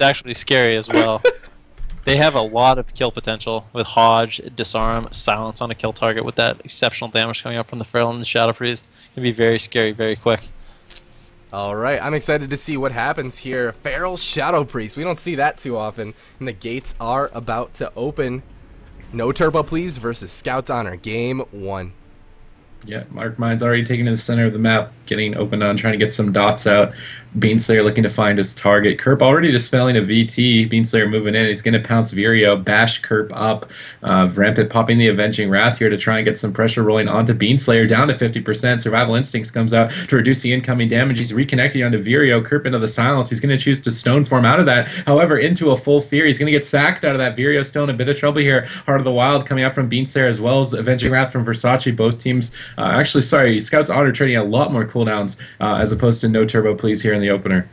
It's actually scary as well. They have a lot of kill potential with Hodge, Disarm, Silence on a kill target with that exceptional damage coming up from the Feral and the Shadow Priest. It'd be very scary, very quick. All right, I'm excited to see what happens here. Feral Shadow Priest. We don't see that too often. And the gates are about to open. No Turbo Please versus Scout's Honor. Game 1. Yeah, Murkmine's already taken to the center of the map, getting open on, trying to get some dots out. Beanslayer looking to find his target. Kerp already dispelling a VT. Beanslayer moving in. He's going to pounce Vireo, bash Kerp up. Rampant popping the Avenging Wrath here to try and get some pressure rolling onto Beanslayer, down to 50%. Survival Instincts comes out to reduce the incoming damage. He's reconnecting onto Vireo. Kerp into the Silence. He's going to choose to Stone Form out of that. However, into a full Fear. He's going to get sacked out of that. Vireo still in a bit of trouble here. Heart of the Wild coming out from Beanslayer as well as Avenging Wrath from Versace. Both teams, actually, sorry, Scout's Honor trading a lot more cooldowns as opposed to No Turbo Please here in the opener.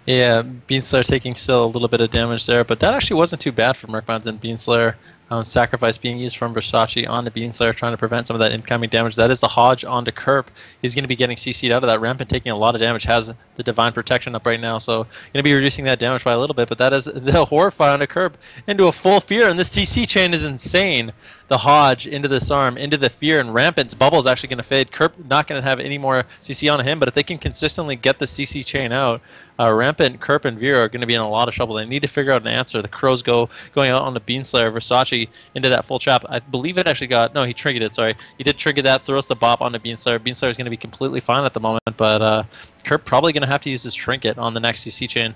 Yeah, Beanslayer taking still a little bit of damage there, but that actually wasn't too bad for Murkmines and Beanslayer. Sacrifice being used from Versace onto Beanslayer, trying to prevent some of that incoming damage. That is the Hodge onto Kerp. He's going to be getting CC'd out of that. Rampant taking a lot of damage, has the Divine Protection up right now, so going to be reducing that damage by a little bit, but that is the Horrify onto Kerp into a full Fear, and this CC chain is insane. The Hodge into this arm, into the Fear, and Rampant's bubble is actually going to fade. Kerp not going to have any more CC on him, but if they can consistently get the CC chain out, Rampant, Kerp, and Vera are going to be in a lot of trouble. They need to figure out an answer. The Crows going out on the Beanslayer, Versace into that full trap. I believe it actually got, no, he triggered it, sorry. He did trigger that, throws the bop on the Beanslayer. Beanslayer is going to be completely fine at the moment, but Kerp probably going to have to use his trinket on the next CC chain.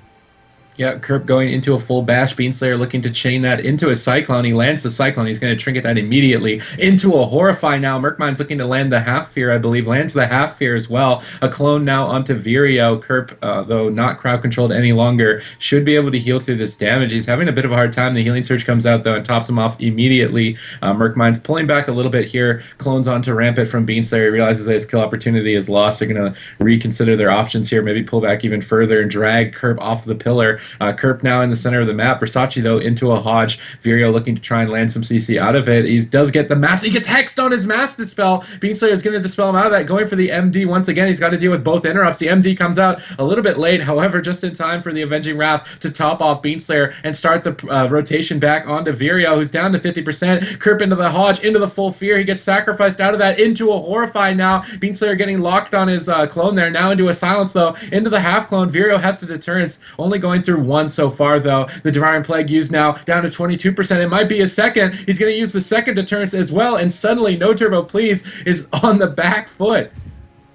Yeah, Kerp going into a full bash. Beanslayer looking to chain that into a Cyclone. He lands the Cyclone. He's going to trinket that immediately into a Horrify now. Murkmine's looking to land the Half Fear, I believe. Lands the Half Fear as well. A clone now onto Vireo. Kerp, though not crowd controlled any longer, should be able to heal through this damage. He's having a bit of a hard time. The Healing Surge comes out, though, and tops him off immediately. Murkmine's pulling back a little bit here. Clones onto Rampant from Beanslayer. He realizes that his kill opportunity is lost. They're going to reconsider their options here. Maybe pull back even further and drag Kerp off the pillar. Kerp now in the center of the map. Versace, though, into a Hodge. Vireo looking to try and land some CC out of it. He does get the Mass. He gets hexed on his Mass Dispel. Beanslayer is going to dispel him out of that. Going for the MD once again. He's got to deal with both interrupts. The MD comes out a little bit late, however, just in time for the Avenging Wrath to top off Beanslayer and start the rotation back onto Vireo, who's down to 50%. Kerp into the Hodge, into the full Fear. He gets sacrificed out of that into a Horrify now. Beanslayer getting locked on his clone there. Now into a Silence, though. Into the half clone. Vireo has to Deterrence. Only going through one so far, though. The Devouring Plague used now down to 22%. It might be a second. He's going to use the second Deterrence as well, and suddenly No Turbo Please is on the back foot.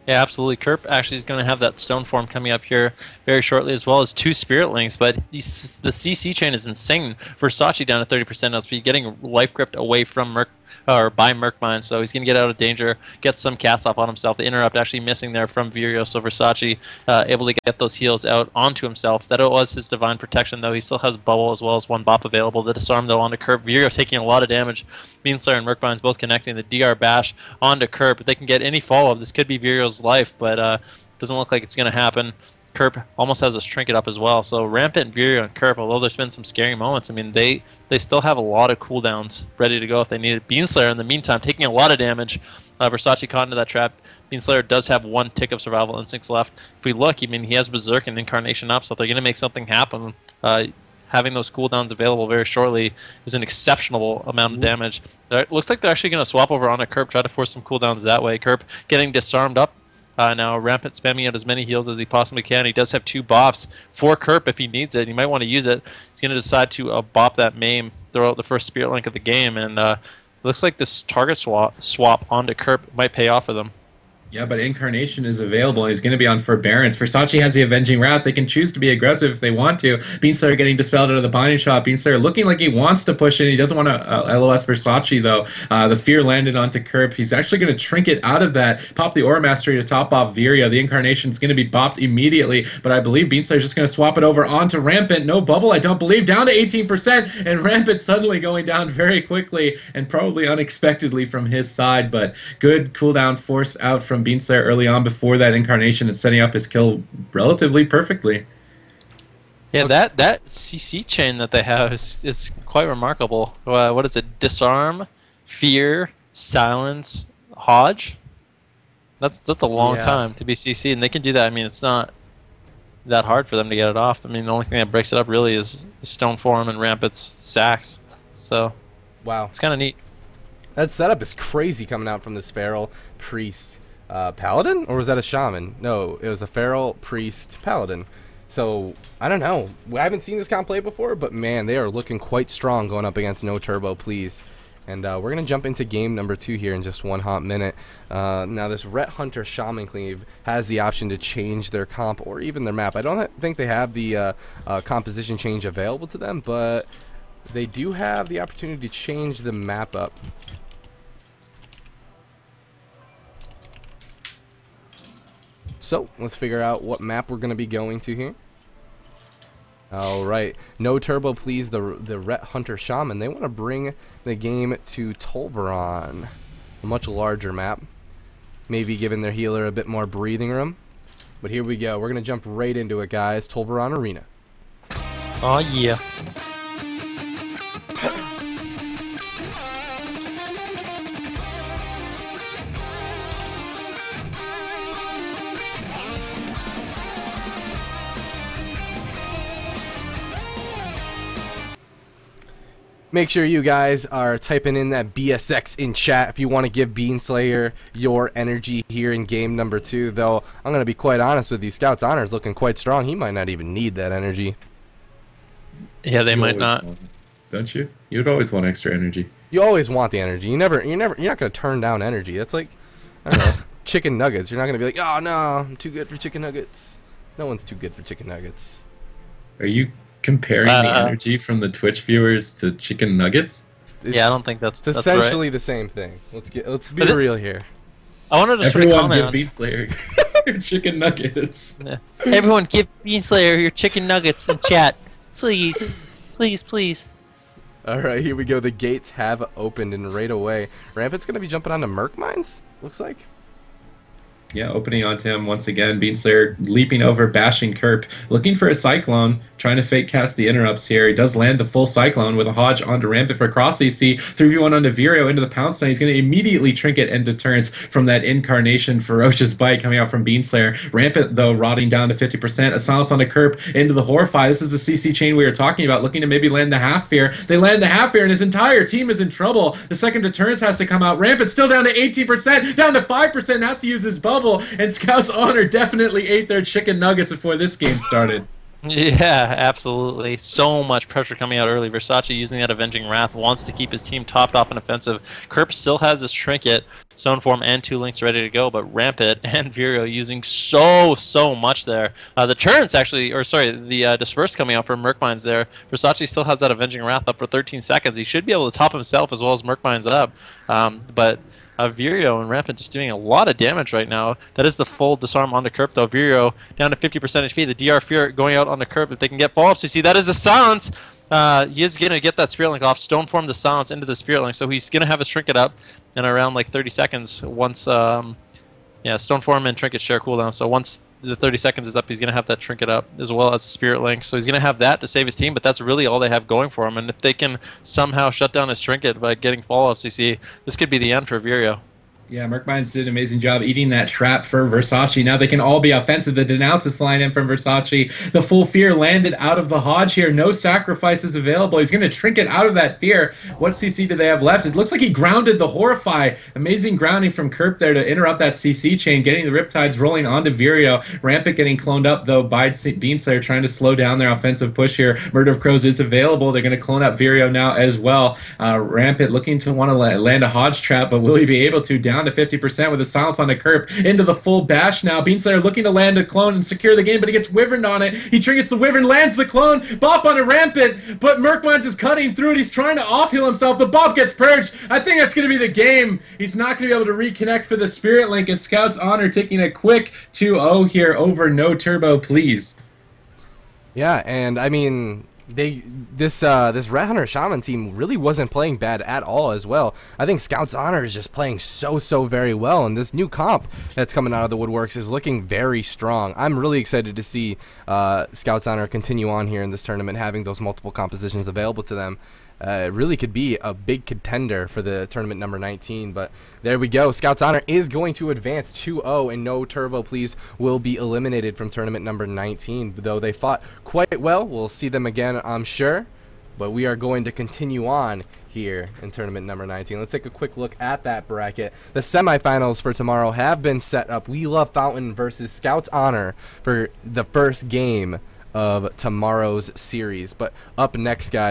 Yeah, absolutely. Kerp actually is going to have that Stone Form coming up here very shortly, as well as 2 Spirit Links, but the CC chain is insane. Versace down to 30% LSP, getting life gripped away from by Murkmine, so he's going to get out of danger, get some cast off on himself. The interrupt actually missing there from Vireo, so Versace able to get those heals out onto himself. That was his Divine Protection, though. He still has Bubble as well as 1 Bop available. The Disarm, though, onto Kerp. Vireo taking a lot of damage. Beanslayer and Murkmine's both connecting. The DR Bash onto Kerp. If they can get any follow-up, this could be Vireo's life, but doesn't look like it's going to happen. Kerp almost has his trinket up as well. So Rampant, Vireo, and Kerp, although there's been some scary moments, I mean, they still have a lot of cooldowns ready to go if they need it. Beanslayer, in the meantime, taking a lot of damage. Versace caught into that trap. Beanslayer does have 1 tick of Survival Instincts left. If we look, I mean, he has Berserk and Incarnation up, so if they're going to make something happen, having those cooldowns available very shortly is an exceptional amount of damage. It looks like they're actually going to swap over onto Kerp, try to force some cooldowns that way. Kerp getting disarmed up. Now Rampant spamming out as many heals as he possibly can. He does have 2 bops for Kerp if he needs it. He might want to use it. He's going to decide to bop that maim, throw out the first Spirit Link of the game, and looks like this target swap onto Kerp might pay off for them. Yeah, but Incarnation is available. He's going to be on Forbearance. Versace has the Avenging Wrath. They can choose to be aggressive if they want to. Beanslayer getting dispelled out of the Binding Shot. Beanslayer looking like he wants to push in. He doesn't want to LOS Versace, though. The Fear landed onto Kerp. He's actually going to trinket out of that, pop the Aura Mastery to top off Vireo. The Incarnation is going to be bopped immediately, but I believe Beanslayer's just going to swap it over onto Rampant. No bubble, I don't believe. Down to 18%, and Rampant suddenly going down very quickly and probably unexpectedly from his side, but good cooldown force out from Beanslayer early on before that Incarnation and setting up his kill relatively perfectly. Yeah, that CC chain that they have is quite remarkable. What is it? Disarm, Fear, Silence, Hodge? That's a long time to be CC, and they can do that. I mean, it's not that hard for them to get it off. I mean, the only thing that breaks it up really is the Stone Form and Rampant's sacks. So, wow, it's kind of neat. That setup is crazy coming out from this Feral Priest Paladin, or was that a Shaman? No, it was a Feral Priest Paladin. So, I don't know. I haven't seen this comp play before, but man, they are looking quite strong going up against No Turbo, please. And we're going to jump into game number 2 here in just one hot minute. Now, this Ret Hunter Shaman Cleave has the option to change their comp or even their map. I don't think they have the composition change available to them, but they do have the opportunity to change the map up. So, let's figure out what map we're going to be going to here. Alright, No Turbo, please, the Ret Hunter Shaman. They want to bring the game to Tolbaron, a much larger map. Maybe giving their healer a bit more breathing room. But here we go. We're going to jump right into it, guys. Tolbaron Arena. Oh, yeah. Make sure you guys are typing in that BSX in chat if you want to give Beanslayer your energy here in game number 2. Though, I'm going to be quite honest with you, Scout's Honor is looking quite strong. He might not even need that energy. Yeah, they might not. Don't you? You'd always want extra energy. You always want the energy. You're not going to turn down energy. That's like, I don't know, chicken nuggets. You're not going to be like, oh no, I'm too good for chicken nuggets. No one's too good for chicken nuggets. Are you comparing the energy from the Twitch viewers to chicken nuggets? Yeah, I don't think that's essentially right. the same thing. Let's be real here. I wanted to sort of comment on Beanslayer your chicken nuggets. Yeah. Everyone give Beanslayer your chicken nuggets in chat. Please. Please, please. Alright, here we go. The gates have opened, and right away Rampant's gonna be jumping onto Merc Mines, looks like. Yeah, opening onto him once again. Beanslayer leaping over, bashing Kerp, looking for a Cyclone, trying to fake cast the interrupts here. He does land the full Cyclone with a Hodge onto Rampant for cross AC. 3v1 onto Vireo into the Pound Stone. He's going to immediately trinket and deterrence from that Incarnation Ferocious Bite coming out from Beanslayer. Rampant, though, rotting down to 50%. A silence onto Kerp into the Horrify. This is the CC chain we were talking about, looking to maybe land the Half Fear. They land the Half Fear, and his entire team is in trouble. The second deterrence has to come out. Rampant still down to 18%, down to 5%, has to use his bubble. And Scout's Honor definitely ate their chicken nuggets before this game started. Yeah, absolutely. So much pressure coming out early. Versace using that Avenging Wrath, wants to keep his team topped off and offensive. Kerp still has his Trinket, Stone Form, and 2 Links ready to go, but Rampant and Vireo using so much there. The Turrets actually, or sorry, the Disperse coming out from Merkmines there. Versace still has that Avenging Wrath up for 13 seconds. He should be able to top himself as well as Merkmines up, but Vireo and Rampant just doing a lot of damage right now. That is the full disarm onto Kerp, though. Vireo down to 50% HP. The DR Fear going out onto Kerp. If they can get follow-ups, you see that is the silence. He is going to get that Spirit Link off. Stone Form the silence into the Spirit Link, so he's going to have his Trinket up in around like 30 seconds once, yeah, Stone Form and Trinket share cooldown. So once the 30 seconds is up, he's going to have that Trinket up as well as the Spirit Link. So he's going to have that to save his team, but that's really all they have going for him. And if they can somehow shut down his Trinket by getting follow-ups, you see, this could be the end for Vireo. Yeah, Merkmines did an amazing job eating that trap for Versace. Now they can all be offensive. The Denounce is flying in from Versace. The full Fear landed out of the Hodge here. No sacrifices available. He's going to Trinket out of that Fear. What CC do they have left? It looks like he grounded the Horrify. Amazing grounding from Kerp there to interrupt that CC chain, getting the Riptides rolling onto Vireo. Rampant getting cloned up, though, by Beanslayer, trying to slow down their offensive push here. Murder of Crows is available. They're going to clone up Vireo now as well. Rampant looking to want to land a Hodge trap, but will he be able to? Down to 50% with a silence on the Kerp into the full bash now. Beanslayer looking to land a clone and secure the game, but he gets Wyverned on it. He trinkets the Wyvern, lands the clone, bop on a Rampant, but Merkmines is cutting through it. He's trying to off-heal himself. The bop gets purged. I think that's going to be the game. He's not going to be able to reconnect for the Spirit Link, and Scout's Honor taking a quick 2-0 here over No Turbo, please. Yeah, and I mean, this Ret Hunter Shaman team really wasn't playing bad at all as well. I think Scout's Honor is just playing so very well, and this new comp that's coming out of the woodworks is looking very strong. I'm really excited to see Scout's Honor continue on here in this tournament, having those multiple compositions available to them. really could be a big contender for the tournament number 19. But there we go. Scouts Honor is going to advance 2-0, and No Turbo Please will be eliminated from tournament number 19. Though they fought quite well, we'll see them again, I'm sure. But we are going to continue on here in tournament number 19. Let's take a quick look at that bracket. The semifinals for tomorrow have been set up. We Love Fountain versus Scouts Honor for the first game of tomorrow's series. But up next, guys,